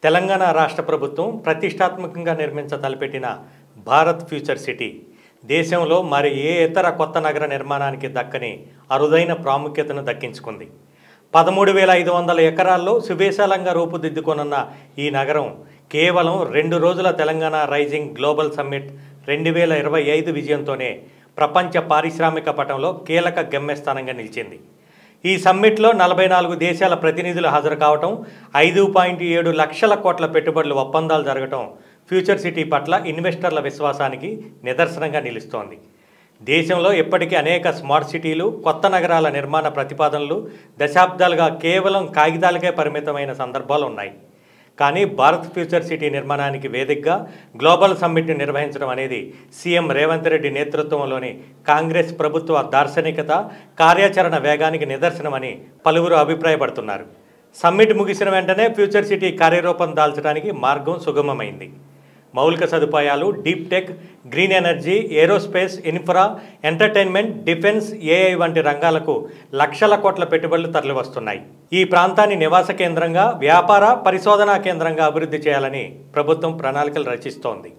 తెలంగాణ రాష్ట్ర ప్రభుత్వం ప్రతిష్టాత్మకంగా తలపెట్టిన భారత్ ఫ్యూచర్ సిటీ దేశంలో మరి ఏ ఇతర కొత్త నగర నిర్మాణానికి దక్కని అరుదైన ప్రాముఖ్యతను దక్కించుకుంది. 13,500 ఎకరాల్లో సువిశాలంగా రూపుదిద్దుకొనున్న ఈ నగరం కేవలం 2 రోజుల తెలంగాణ రైజింగ్ గ్లోబల్ సమ్మిట్ 2025 విజయంతోనే ప్రపంచ పారిశ్రామిక పటంలో కీలక గమ్యస్థానంగా నిలిచింది. ఈ సమ్మిట్లో 44 దేశాల ప్రతినిధులు హాజరు కావటం, 5.7 లక్షల కోట్ల పెట్టుబడుల ఒప్పందాలు జరగటం ఫ్యూచర్ సిటీ పట్ల ఇన్వెస్టర్ల విశ్వాసానికి నిదర్శనంగా నిలుస్తోంది. దేశంలో ఇప్పటికీ అనేక స్మార్ట్ సిటీలు, కొత్త నగరాల నిర్మాణ ప్రతిపాదనలు దశాబ్దాలుగా కేవలం కాగితాలకే పరిమితమైన సందర్భాలు ఉన్నాయి. కానీ భారత్ ఫ్యూచర్ సిటీ నిర్మాణానికి వేదికగా గ్లోబల్ సమ్మిట్ని నిర్వహించడం అనేది సీఎం రేవంత్ రెడ్డి నేతృత్వంలోని కాంగ్రెస్ ప్రభుత్వ దార్శనికత, కార్యాచరణ వేగానికి నిదర్శనమని పలువురు అభిప్రాయపడుతున్నారు. సమ్మిట్ ముగిసిన వెంటనే ఫ్యూచర్ సిటీ కార్యరూపం దాల్చడానికి మార్గం సుగమమైంది. మౌలిక సదుపాయాలు, deep tech, green energy, aerospace, infra, entertainment, defence, AI వంటి రంగాలకు లక్షల కోట్ల పెట్టుబడులు తరలివస్తున్నాయి. ఈ ప్రాంతాన్ని నివాస కేంద్రంగా, వ్యాపార, పరిశోధనా కేంద్రంగా అభివృద్ధి చేయాలని ప్రభుత్వం ప్రణాళికలు రచిస్తోంది.